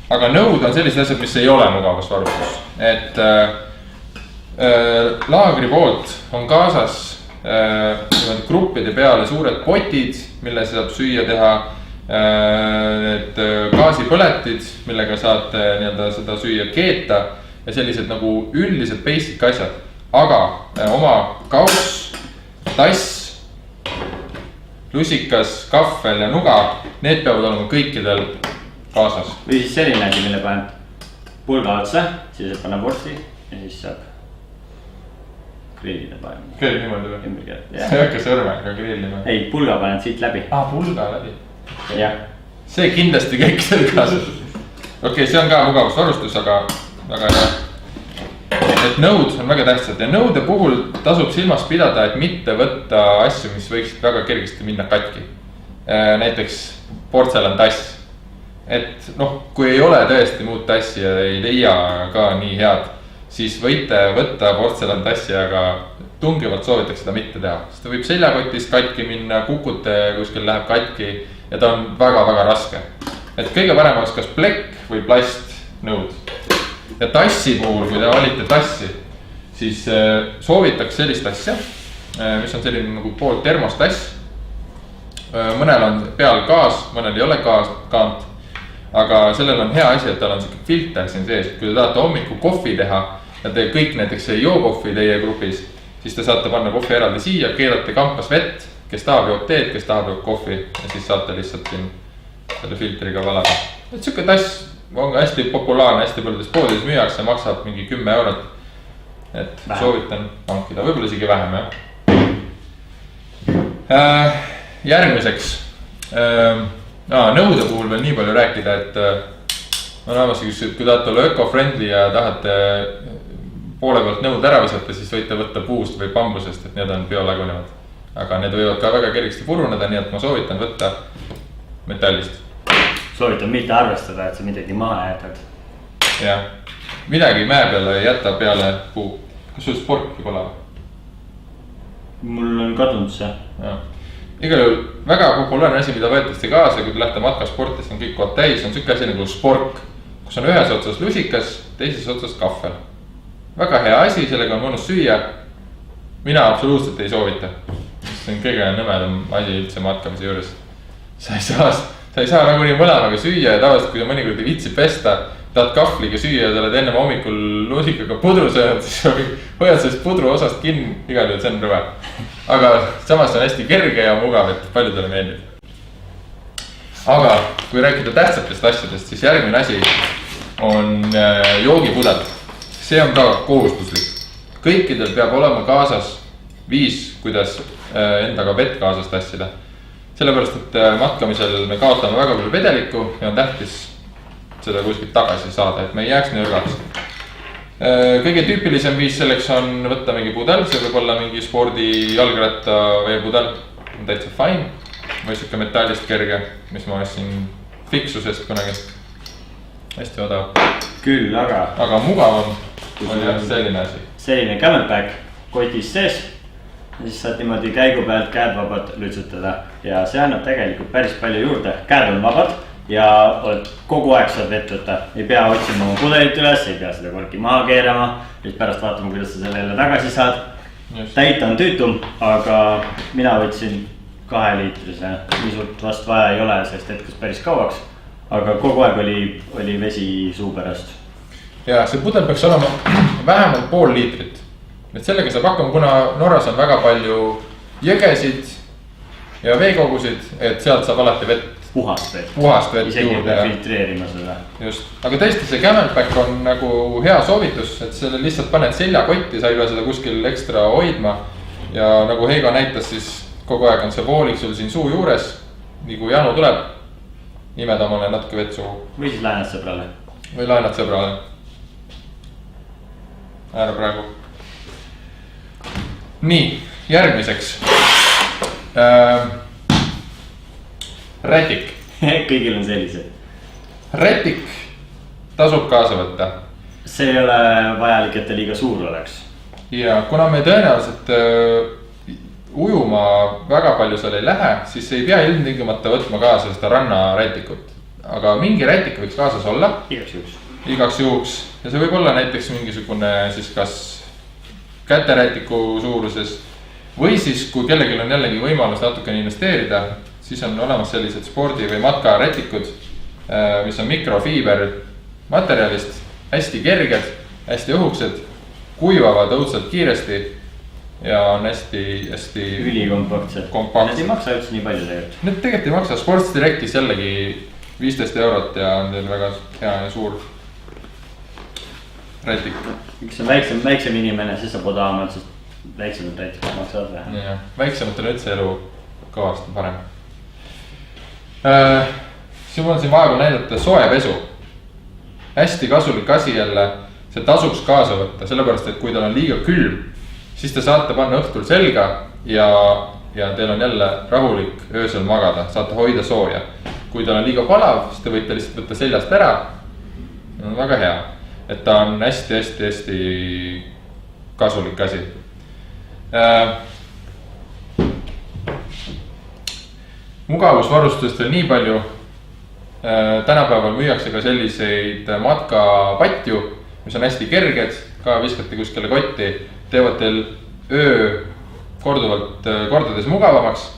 aga nõud on sellised asjad, mis ei ole mugavusvarustus, et laagri poolt on kaasas gruppide peale suured potid, mille saab süüa teha, need gaasipõletid, millega saate nii-öelda seda süüa keeta ja sellised nagu üldised basic asjad, aga oma kauss, tass, lusikas, kahvel ja nuga, need peavad olema kõikidel kaasas.
Või siis selline asi, mille paneb pulga otsa, siis paneb vorsti ja siis saab grillida panema.
Grill niimoodi või? Sa ei hakka sõrmega grillima?
Ei, pulga paned siit läbi.
Pulga läbi.
Jah.
See kindlasti kõikidel kaasas. Okei, see on ka mugavusvarustus, aga väga hea. Et nõud on väga tähtsad ja nõude puhul tasub silmas pidada, et mitte võtta asju, mis võiksid väga kergesti minna katki. Näiteks portselan tass. Et kui ei ole tõesti muud tassi ja ei leia ka nii head, siis võite võtta portselan tassi, aga tungivalt soovitaks seda mitte teha. Sest ta võib seljakotis katki minna, kukute kuskil läheb katki ja ta on väga-väga raske. Et kõige parem oleks kas plekk või plastnõud. Ja tassi puhul, kui te valite tassi, siis soovitaks sellist asja, mis on selline nagu pool termostass. Mõnel on peal gaas, mõnel ei ole kaant, aga sellel on hea asi, et tal on selline filter siin sees. Kui te tahate hommiku kohvi teha ja te kõik näiteks ei joo kohvi teie grupis, siis te saate panna kohvi eraldi siia, keerate kampas vett, kes tahab joob teed, kes tahab joob kohvi ja siis saate lihtsalt siin selle filtriga valada. Et siuke tass on hästi populaarne, hästi paljudes poodides müüakse, maksab mingi 10 €. Et soovitan hankida, võib-olla isegi vähem, jah. Järgmiseks, nõude puhul veel nii palju rääkida, et on olemas, kui tahate olla öko-friendly ja tahate poole pealt nõud ära visata, siis võite võtta puust või bambusest, et need on biolagunevad. Aga need võivad ka väga kergesti puruneda, nii et ma soovitan võtta metallist.
Soovitan mitte arvestada, et sa midagi maha jätad.
Jah, midagi mäe peale ei jäta peale puu. Kas sul sportki pole?
Mul on kadunud see.
Igal juhul väga populaarne asi, mida võetakse kaasa, kui te lähete matkasporti, siis on kõik kohad täis, on siuke asi nagu spork, kus on ühes otsas lusikas, teises otsas kahvel. Väga hea asi, sellega on mõnus süüa. Mina absoluutselt ei soovita. See on kõige nõmedam asi üldse matkamise juures. Sa ei saa nagu nii mõlemaga süüa ja tavaliselt, kui sa mõnikord ei viitsi pesta, tahad kahvliga süüa ja sa oled ennem hommikul lusikaga pudru söönud, siis hoiad sellest pudru osast kinni, igal juhul see on rõve. Aga samas on hästi kerge ja mugav, et paljudele meeldib. Aga kui rääkida tähtsatest asjadest, siis järgmine asi on joogipudel. See on ka kohustuslik. Kõikidel peab olema kaasas viis, kuidas endaga vett kaasas tassida. Sellepärast, et matkamisel me kaotame väga palju vedelikku ja on tähtis seda kuskilt tagasi saada, et me ei jääks nõrgaks. Kõige tüüpilisem viis selleks on võtta mingi pudel, see võib olla mingi spordi jalgratta veepudel, on täitsa fine. Või siuke metallist kerge, mis ma ostsin Fixusest kunagi. Hästi odav.
Küll,
aga mugav on selline asi.
Selline camelback kotis sees. Ja siis saad niimoodi käigu pealt käed vabad lütsutada ja see annab tegelikult päris palju juurde. Käed on vabad ja kogu aeg saad vett võtta. Ei pea otsima oma pudelit üles, ei pea seda korki maha keerama. Siis pärast vaatama, kuidas sa selle jälle tagasi saad. Täita on tüütum, aga mina võtsin 2-liitrise. Nii suurt vast vaja ei ole, sest hetkes päris kauaks. Aga kogu aeg oli vesi suu pärast.
Ja see pudel peaks olema vähemalt pool liitrit. Et sellega saab hakkama, kuna Norras on väga palju jõgesid ja veekogusid, et sealt saab alati vett.
Puhast vett.
Isegi
ei pea filtreerima seda.
Just, aga tõesti see camelback on nagu hea soovitus, et selle lihtsalt paned seljakotti, sa ei pea seda kuskil ekstra hoidma. Ja nagu Heigo näitas, siis kogu aeg on see voolik sul siin suu juures. Nii kui janu tuleb, nimed omale natuke vett suhu.
Või siis laenad sõbrale.
Või laenad sõbrale. Ära praegu. Nii, järgmiseks. Rätik.
Kõigil on sellised.
Rätik tasub kaasa võtta.
See ei ole vajalik, et ta liiga suur oleks.
Ja kuna me tõenäoliselt ujuma väga palju seal ei lähe, siis ei pea ilmtingimata võtma kaasa seda rannarätikut. aga mingi rätik võiks kaasas olla. Igaks juhuks ja see võib olla näiteks mingisugune siis kas käterätiku suuruses või siis, kui kellelgi on jällegi võimalus natukene investeerida, siis on olemas sellised spordi või matkarätikud, mis on mikrofiiber materjalist, hästi kerged, hästi õhuksed, kuivavad õudselt kiiresti ja on hästi
ülikompaktsed. Need ei maksa üldse nii palju tegelikult.
Need tegelikult ei maksa, Sports Directis jällegi 15 € ja on teil väga hea ja suur rätik.
Üks on väiksem inimene, siis saab odavamalt, sest väiksemad rätikud maksavad vähe.
Väiksematel üldse elu kõvasti parem. Siin mul on siin vaeva näidata soojapesu. Hästi kasulik asi jälle, see tasuks kaasa võtta, sellepärast et kui tal on liiga külm, siis te saate panna õhtul selga ja teil on jälle rahulik öösel magada, saate hoida sooja. Kui tal on liiga palav, siis te võite lihtsalt võtta seljast ära. Väga hea, et ta on hästi kasulik asi. Mugavusvarustust veel nii palju. Tänapäeval müüakse ka selliseid matkapatju, mis on hästi kerged, ka viskate kuskile kotti, teevad teil öö kordades mugavamaks.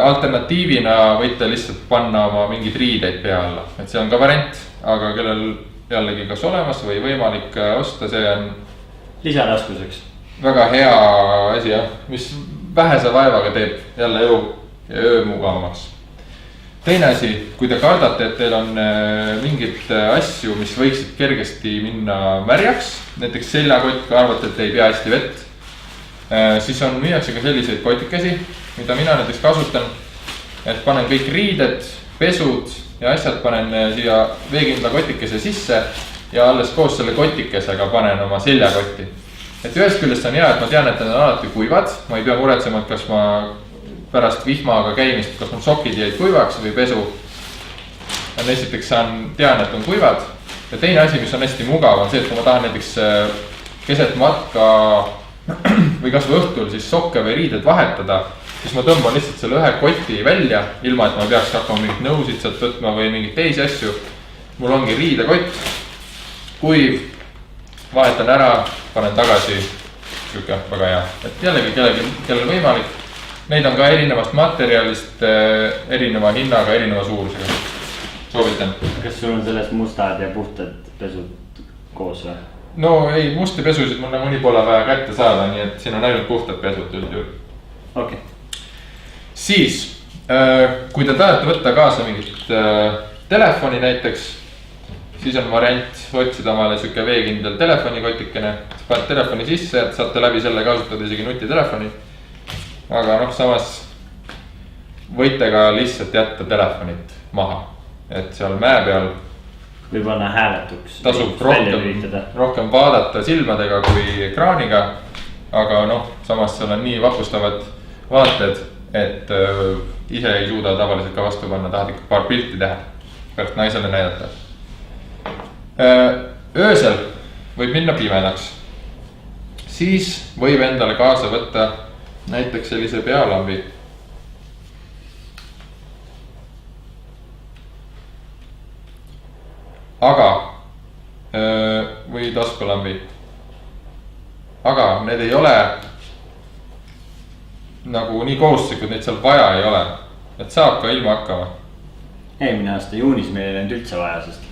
Alternatiivina võite lihtsalt panna oma mingid riideid pea alla, et see on ka variant, aga kellel jällegi kas olemas või võimalik osta, see on
lisaraskuseks.
Väga hea asi, mis vähese vaevaga teeb jälle öö mugavamaks. Teine asi, kui te kardate, et teil on mingid asju, mis võiksid kergesti minna märjaks, näiteks seljakott, kui arvate, et ei pea hästi vett, siis on müüakse ka selliseid kotikesi, mida mina näiteks kasutan, et panen kõik riided, pesud ja asjad panen siia veekindla kotikese sisse ja alles koos selle kotikesega panen oma seljakotti. Et ühest küljest on hea, et ma tean, et need on alati kuivad, ma ei pea muretsema, et kas ma pärast vihmaga käimist, kas mul sokid jäid kuivaks või pesu. Esiteks tean, et on kuivad ja teine asi, mis on hästi mugav, on see, et kui ma tahan näiteks keset matka või kas või õhtul siis sokke või riided vahetada, siis ma tõmban lihtsalt selle ühe koti välja, ilma et ma peaks hakkama mingit nõusid sealt võtma või mingit teisi asju. Mul ongi riidekott, kuiv, vahetan ära, panen tagasi, siuke väga hea, et jällegi kellel võimalik. Neid on ka erinevast materjalist, erineva hinnaga, erineva suurusega. Soovitan.
Kas sul on sellest mustad ja puhtad pesud koos või?
No ei, musti pesusid mul nagunii pole vaja kätte saada, nii et siin on ainult puhtad pesud üldjuhul.
Okay.
Siis, kui te tahate võtta kaasa mingit telefoni näiteks, siis on variant otsida omale siuke veekindel telefonikotikene. Paned telefoni sisse, et saate läbi selle kasutada isegi nutitelefoni. Aga samas võite ka lihtsalt jätta telefonit maha, et seal mäe peal
või panna hääletuks.
Tasub rohkem vaadata silmadega kui ekraaniga, aga samas seal on nii vapustavad vaated, et ise ei suuda tavaliselt ka vastu panna, tahad ikka paar pilti teha, pärast naisele näidata. Öösel võib minna pimedaks, siis võib endale kaasa võtta näiteks sellise pealambi. Aga, või taskulambi. Aga need ei ole nagu nii kohustuslikud, neid seal vaja ei ole. Et saab ka ilma hakkama.
Eelmine aasta juunis meil ei olnud üldse vaja, sest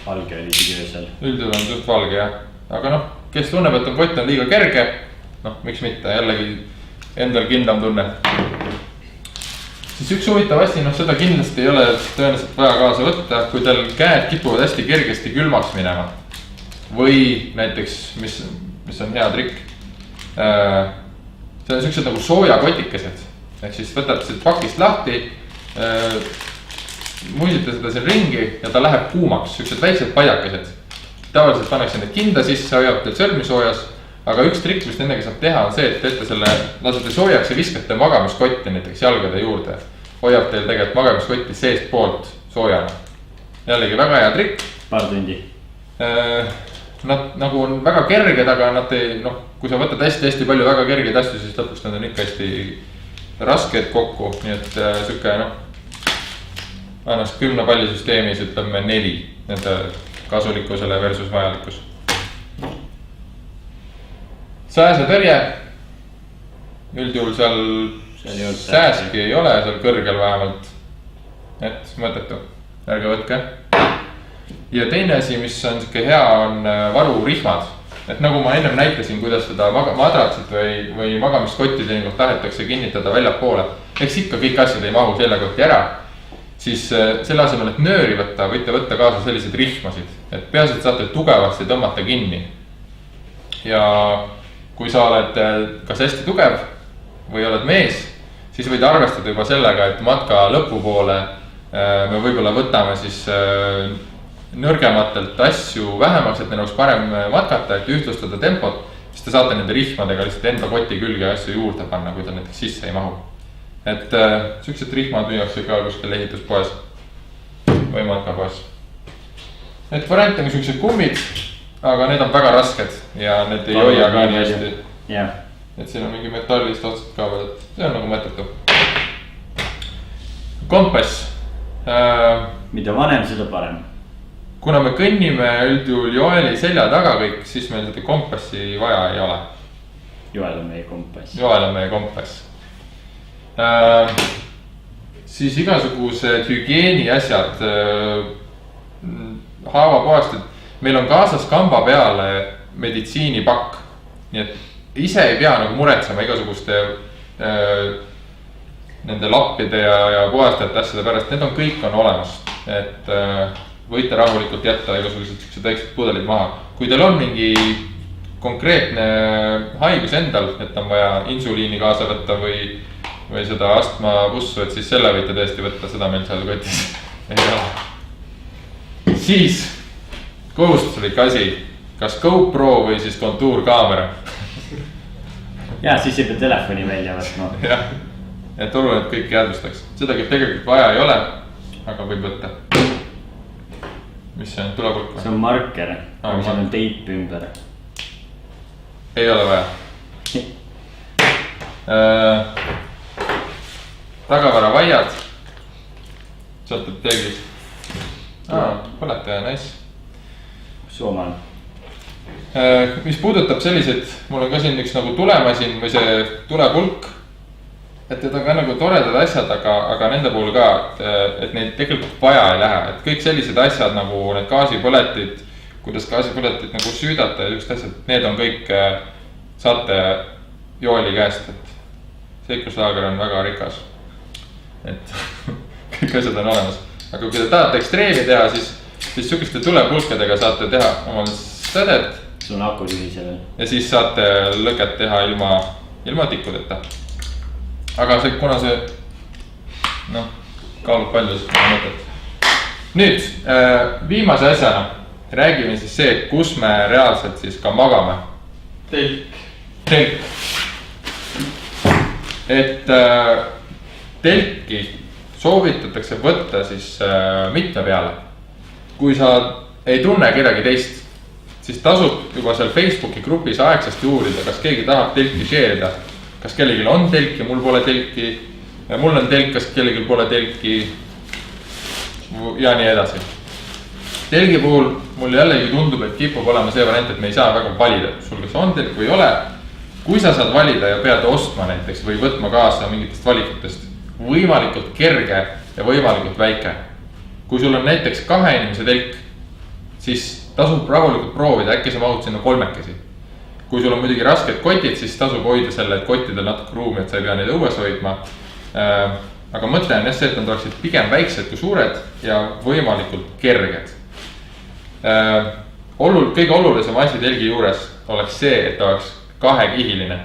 valge oli isegi öösel.
Üldjuhul on suht valge, jah. Aga kes tunneb, et kott on liiga kerge, miks mitte, jällegi endal kindlam tunne. Siis üks huvitav asi, seda kindlasti ei ole tõenäoliselt vaja kaasa võtta, kui teil käed kipuvad hästi kergesti külmaks minema. Või näiteks, mis on hea trikk, see on sellised nagu soojakotikesed. Ehk siis võtate siit pakist lahti, muisite seda siin ringi ja ta läheb kuumaks, sellised väiksed padjakesed. Tavaliselt pannakse need kinda sisse, hoiab teil sõrmi soojas. Aga üks trikk, mis nendega saab teha, on see, et teete selle, lasete soojaks ja viskate magamiskotti näiteks jalgade juurde. Hoiab teil tegelikult magamiskotti seest poolt soojana. Jällegi väga hea trikk.
Paar tundi.
Nad nagu on väga kerged, aga nad ei, kui sa võtad hästi palju väga kergeid asju, siis lõpuks nad on ikka hästi rasked kokku. Nii et siuke, annaks 10 pallisüsteemis ütleme 4 nende kasulikkusele versus vajalikkus. Sääsetõrje. Üldjuhul seal sääski ei ole, seal kõrgel vähemalt. Et mõttetu, ärge võtke. Ja teine asi, mis on siuke hea, on varurihmad. Et nagu ma ennem näitasin, kuidas seda madratsit või magamiskotti teinekord tahetakse kinnitada väljapoole. Eks ikka kõik asjad ei mahu sellekotti ära. Siis selle asemel, et nööri võtta, võite võtta kaasa sellised rihmasid. Et peaasi, et saate tugevasti tõmmata kinni. Ja kui sa oled kas hästi tugev või oled mees, siis võid arvestada juba sellega, et matka lõpupoole me võib-olla võtame siis nõrgematelt asju vähemaks, et neil oleks parem matkata, et ühtlustada tempot, siis te saate nende rihmadega lihtsalt enda koti külge asju juurde panna, kui ta näiteks sisse ei mahu. Et sellised rihmad müüakse ka kuskil ehituspoes või matkapoes. Et variant on sellised kummid, aga need on väga rasked ja need ei hoia ka nii hästi. Et siin on mingi metallist otsad ka veel, et see on nagu mõttetu. Kompass.
Mida vanem, seda parem.
Kuna me kõnnime üldjuhul Joeli selja taga kõik, siis meil seda kompassi vaja ei ole.
Joel on meie kompass.
Joel on meie kompass. Siis igasugused hügieeni asjad haavapoest, et meil on kaasas kamba peale meditsiinipakk. Nii et ise ei pea nagu muretsema igasuguste nende lappide ja puhastajate asjade pärast, need on kõik on olemas. Et võite rahulikult jätta igasugused väiksed pudelid maha. Kui teil on mingi konkreetne haigus endal, et on vaja insuliini kaasa võtta või seda astmapussu, et siis selle võite tõesti võtta, seda meil seal kotis ei ole. Siis kohustuslik asi, kas GoPro või siis kontuurkaamera.
Ja siis ei pea telefoni välja võtma.
Jah, et oluline, et kõik jäädvustaks. Seda tegelikult vaja ei ole, aga võib võtta. Mis see on? Tulapulk või?
See on marker, aga seal on teip ümber.
Ei ole vaja. Tagavara vaiad. Sõltub telgist. Põletaja, nice.
Soomal.
Mis puudutab sellised, mul on ka siin üks nagu tulemasin või see tulepulk. Et need on ka nagu toredad asjad, aga nende puhul ka, et neid tegelikult vaja ei lähe. Et kõik sellised asjad nagu need gaasipõletid, kuidas gaasipõletid nagu süüdata ja just asjad, need on kõik, saate Joeli käest, et seikluslaager on väga rikas. Et kõik asjad on olemas. Aga kui te tahate ekstreemi teha, siis sihukeste tulepulkedega saate teha omal sädet.
Sul on aku sisse veel. Ja
siis saate lõket teha ilma tikkudeta. Aga see, kuna see kaalub paljus mõtet. Nüüd, viimase asjana räägime siis see, kus me reaalselt siis ka magame. Telk. Et telki soovitatakse võtta siis mitme peale. Kui sa ei tunne kedagi teist, siis tasub juba seal Facebooki grupis aegsasti uurida, kas keegi tahab telki sheerida. Kas kellegil on telki, mul pole telki, mul on telk, kas kellegil pole telki ja nii edasi. Telgi puhul mul jällegi tundub, et kipub olema see variant, et me ei saa väga valida, sul kas on telk või ei ole. Kui sa saad valida ja pead ostma näiteks või võtma kaasa mingitest valikutest, võimalikult kerge ja võimalikult väike. Kui sul on näiteks 2 inimese telk, siis tasub rahulikult proovida, äkki sa mahud sinna 3-kesi. Kui sul on muidugi rasked kotid, siis tasub hoida selle, et kottidel natuke ruumi, et sa ei pea neid õues hoidma. Aga mõtle on jah see, et nad oleksid pigem väiksed kui suured ja võimalikult kerged. Kõige olulisem asi telgi juures oleks see, et ta oleks 2-kihiline.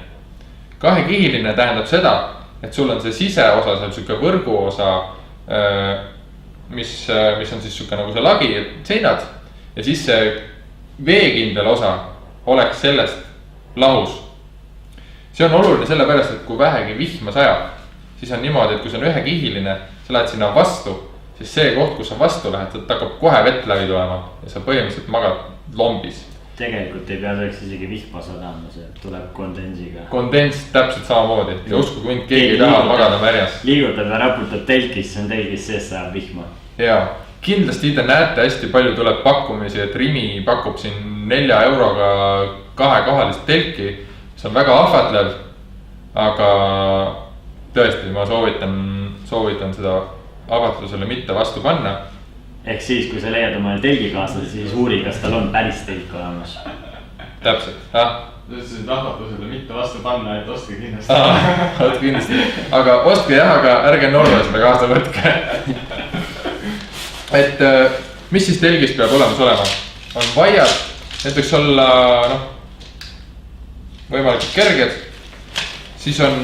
2-kihiline tähendab seda, et sul on see siseosa, seal siuke võrgu osa, mis on siis siuke nagu see lagi seinad ja siis see veekindel osa oleks sellest lahus. See on oluline sellepärast, et kui vähegi vihma sajab, siis on niimoodi, et kui see on 1-kihiline, sa lähed sinna vastu, siis see koht, kus sa vastu lähed, ta hakkab kohe vett läbi tulema ja sa põhimõtteliselt magad lombis.
tegelikult ei pea selleks isegi vihma sadama, see tuleb kondensiga.
Kondens täpselt samamoodi ja uskuge mind, keegi ei taha magada märjas.
Liigutab ja raputab telkis, see on telkis sees, saab vihma.
Ja kindlasti te näete hästi palju tuleb pakkumisi, et Rimi pakub siin 4 euroga 2-kohalist telki. See on väga ahvatlev, aga tõesti ma soovitan seda ahvatlusele mitte vastu panna.
Ehk siis, kui sa leiad omale telgi kaaslased, siis uuri, kas tal on päris telk olemas.
Täpselt, jah.
Ütlesid ahvatlusele mitte vastu panna, et ostke kindlasti.
Ostke kindlasti, aga ostke jah, aga ärge Norra seda kaasa võtke. Et mis siis telgis peab olemas olema? On vaiad, need võiks olla võimalikult kerged. Siis on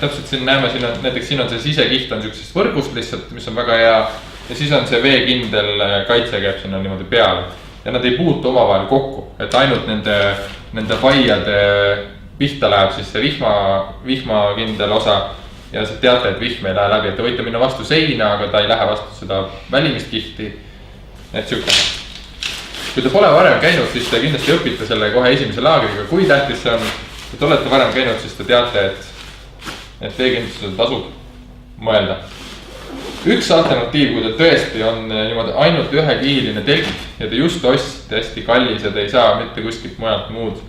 täpselt siin näeme, näiteks siin on see sisekiht on sellisest võrgust lihtsalt, mis on väga hea. Ja siis on see veekindel kaitse käib sinna niimoodi peale. Ja nad ei puutu omavahel kokku, et ainult nende vaiade pihta läheb siis see vihmakindel osa. Ja sa teate, et vihm ei lähe läbi, et te võite minna vastu seina, aga ta ei lähe vastu seda välimist kihti. Et sükene. Kui te pole varem käinud, siis te kindlasti õpite selle kohe esimese laagriga. Kui tähtis see on, et olete varem käinud, siis te teate, et veekindlustusel tasub mõelda. Üks alternatiiv, kui ta tõesti on niimoodi ainult ühekihiline telk ja te just ostsite hästi kallis ja te ei saa mitte kuskilt mujalt muud,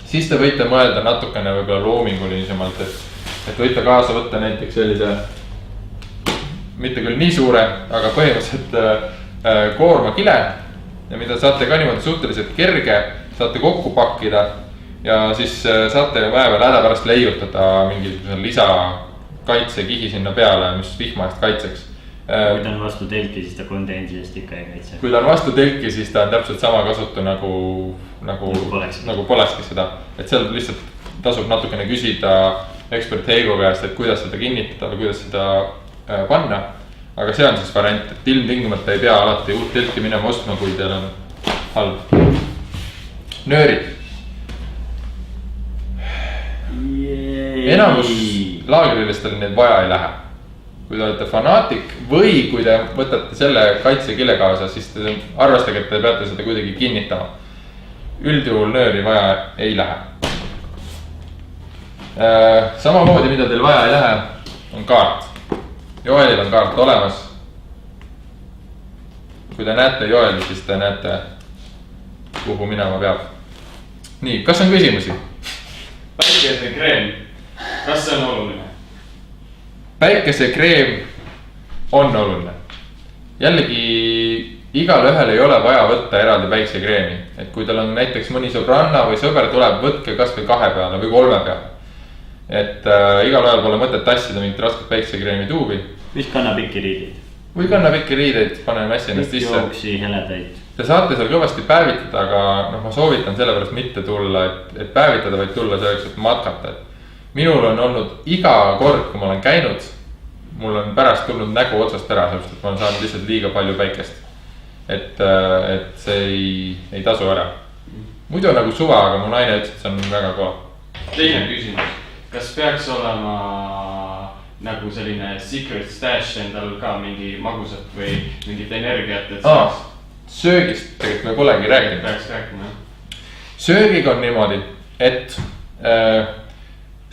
siis te võite mõelda natukene võib-olla loomingulisemalt, et võite kaasa võtta näiteks sellise, mitte küll nii suure, aga põhimõtteliselt koormakile ja mida saate ka niimoodi suhteliselt kerge, saate kokku pakkida ja siis saate päeval häda pärast leiutada mingisuguse lisa kaitsekihi sinna peale, mis vihma eest kaitseks.
Kui ta on vastu telki, siis ta kondensi eest ikka ei kaitse.
Kui ta on vastu telki, siis ta on täpselt sama kasutu nagu polekski seda. Et seal lihtsalt tasub natukene küsida ekspert Heigo käest, et kuidas seda kinnitada või kuidas seda panna. Aga see on siis variant, et ilmtingimata ei pea alati uut telki minema ostma, kui teil on halb. Nöörid. Enamus laagrilistel neid vaja ei lähe. Kui te olete fanaatik või kui te võtate selle kaitsekile kaasa, siis te arvestage, et te peate seda kuidagi kinnitama. Üldjuhul nööri vaja ei lähe. Samamoodi, mida teil vaja ei lähe, on kaart. Joelil on kaart olemas. Kui te näete Joeli, siis te näete, kuhu minema peab. Nii, kas on küsimusi?
Päikesekreem, kas see on oluline?
Päikesekreem on oluline. Jällegi igal ühel ei ole vaja võtta eraldi päikesekreemi. Et kui teil on näiteks mõni sõbranna või sõber tuleb, võtke kas või 2 peale või 3 peale. Et igal ühel pole mõtet tassida mingit rasket päikesekreemi tuubi.
Mis kannab ikki riideid?
Või kannab ikki riideid, paneme äsja ennast sisse.
Jooksi, heledaid.
Te saate seal kõvasti päevitada, aga ma soovitan selle pärast mitte tulla, et päevitada vaid tulla selleks, et matkata. Minul on olnud iga kord, kui ma olen käinud, mul on pärast tulnud nägu otsast ära, sellepärast, et ma olen saanud lihtsalt liiga palju päikest. Et see ei tasu ära. Muidu on nagu suva, aga mu naine ütles, et see on väga kõva.
Teine küsimus, kas peaks olema nagu selline secret stash endal ka mingi magusat või mingit energiat, et saaks?
Söögist tegelikult me polegi rääkinud.
Peaks rääkima, jah.
Söögiga on niimoodi, et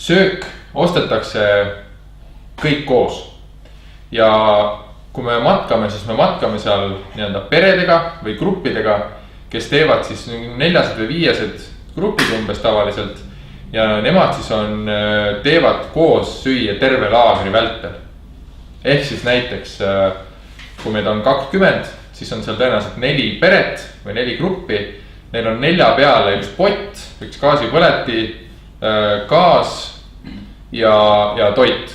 söök ostetakse kõik koos. Ja kui me matkame, siis me matkame seal nii-öelda peredega või gruppidega, kes teevad siis 4 või 5 grupid umbes tavaliselt. Ja nemad siis teevad koos süüa terve laagri vältel. Ehk siis näiteks, kui meid on 20, siis on seal tõenäoliselt 4 peret või 4 gruppi. Neil on 4 peale üks pott, üks gaasipõleti, gaas ja toit.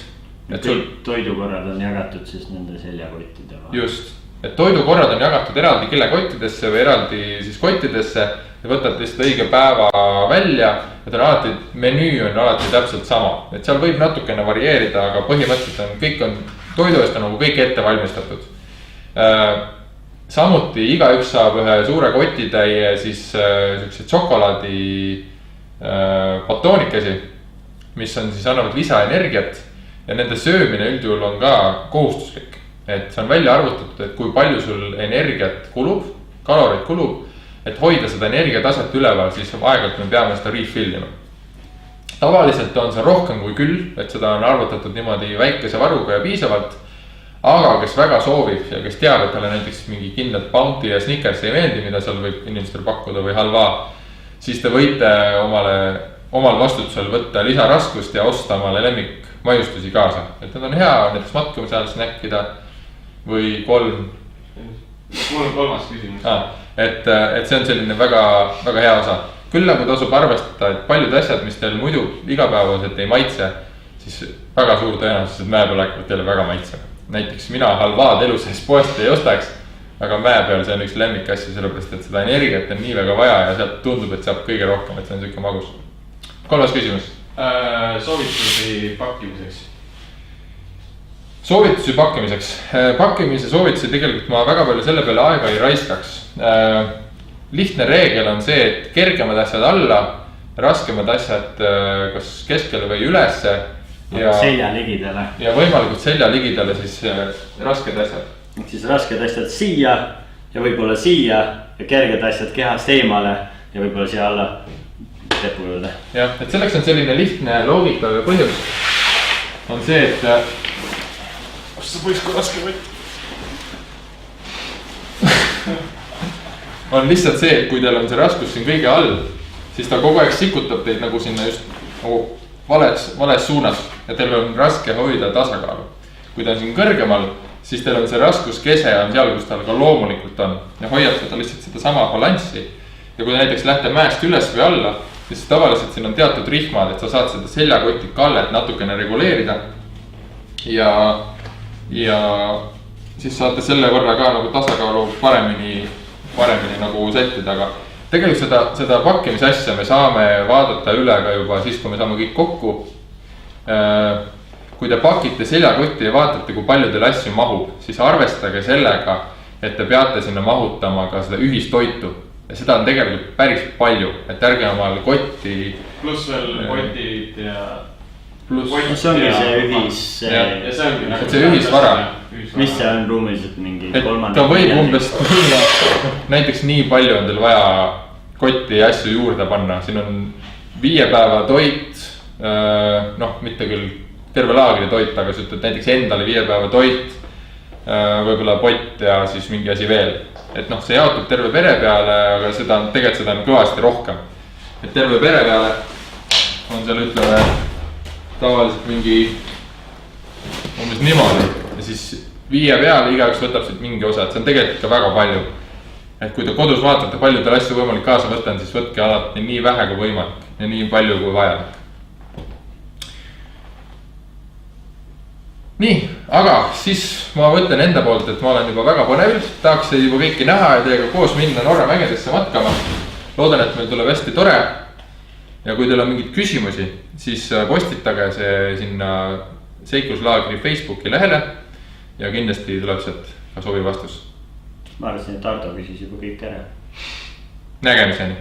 Toidukorrad on jagatud siis nende seljakottide vahel.
Just, et toidukorrad on jagatud eraldi kilekottidesse või eraldi siis kottidesse. Te võtate lihtsalt õige päeva välja, et menüü on alati täpselt sama. Et seal võib natukene varieerida, aga põhimõtteliselt kõik on toidu eest on nagu kõik ette valmistatud. Samuti igaüks saab ühe suure kotitäie siis šokolaadi batoonikesi, mis on siis annavad lisaenergiat ja nende söömine üldjuhul on ka kohustuslik. Et see on välja arvutatud, et kui palju sul energiat kulub, kaloreid kulub et hoida seda energiataset üleval, siis aeg-ajalt me peame seda refill ima. Tavaliselt on see rohkem kui küll, et seda on arvutatud niimoodi väikese varuga ja piisavalt. Aga kes väga soovib ja kes teab, et talle näiteks mingi kindlad Bounty ja Snickers ei meeldi, mida seal võib inimestel pakkuda või halva, siis te võite omal vastutusel võtta lisaraskust ja osta omale lemmikmaiustusi kaasa. Et need on hea näiteks matkamise ajal snackida või
mul on kolmas küsimus.
Et see on selline väga, väga hea osa. Küll nagu tasub arvestada, et paljud asjad, mis teil muidu igapäevaselt ei maitse, siis väga suur tõenäosus, et mäe peal hakkavad teile väga maitse. Näiteks mina halvaad elu sees poest ei ostaks, aga mäe peal see on üks lemmikasju, sellepärast et seda energiat on nii väga vaja ja sealt tundub, et saab kõige rohkem, et see on selline magus. Kolmas küsimus.
Soovitusi pakkimiseks.
Soovitusi pakkimiseks. Pakkimise soovitusi tegelikult ma väga palju selle peale aega ei raiskaks. Lihtne reegel on see, et kergemad asjad alla, raskemad asjad kas keskele või ülesse.
Selja ligidale.
Ja võimalikult selja ligidale siis rasked asjad.
Siis rasked asjad siia ja võib-olla siia ja kerged asjad kehast eemale ja võib-olla siia alla tepu juurde.
Jah, et selleks on selline lihtne loogika ja põhjus. On see, et kus sa poiss kui raske võtt? On lihtsalt see, et kui teil on see raskus siin kõige all, siis ta kogu aeg sikutab teid nagu sinna just nagu vales suunas ja teil on raske hoida tasakaalu. Kui ta on siin kõrgemal, siis teil on see raskuskese on seal, kus tal ka loomulikult on ja hoiab seda lihtsalt seda sama balanssi. Ja kui te näiteks lähete mäest üles või alla, siis tavaliselt siin on teatud rihmad, et sa saad seda seljakoti kallet natukene reguleerida ja siis saate selle võrra ka nagu tasakaalu paremini nagu sättida, aga tegelikult seda pakkimise asja me saame vaadata üle ka juba siis, kui me saame kõik kokku. Kui te pakite seljakotti ja vaatate, kui palju teil asju mahub, siis arvestage sellega, et te peate sinna mahutama ka seda ühistoitu. Ja seda on tegelikult päris palju, et ärge omal kotti.
Pluss veel potid ja...
See ongi see ühis...
Ja see ongi nagu...
See ühisvara.
Mis see on ruumiliselt mingi kolmanda?
Ta võib umbes tulla, näiteks nii palju on teil vaja kotti asju juurde panna. Siin on 5 päeva toit, mitte küll terve laagri toit, aga sa ütled näiteks endale 5 päeva toit, võib-olla pott ja siis mingi asi veel. Et see jaotub terve pere peale, aga seda on kõvasti rohkem. Et terve pere peale on seal ütleme tavaliselt mingi umbes niimoodi ja siis 5 peale igaüks võtab siit mingi osa, et see on tegelikult ka väga palju. Et kui te kodus vaatate, palju teil asju võimalik kaasa võtta, siis võtke alati nii vähe kui võimalik ja nii palju kui vajalik. Nii, aga siis ma võtan enda poolt, et ma olen juba väga põnevil, tahaks juba kõiki näha ja teiega koos minna Norra mägedesse matkama. Loodan, et meil tuleb hästi tore. Ja kui teil on mingid küsimusi, siis postitage see sinna Seikluslaagri Facebooki lehele ja kindlasti tuleb sealt ka sobiv vastus.
Ma arvasin, et Ardo küsis juba kõik ära.
Nägemiseni.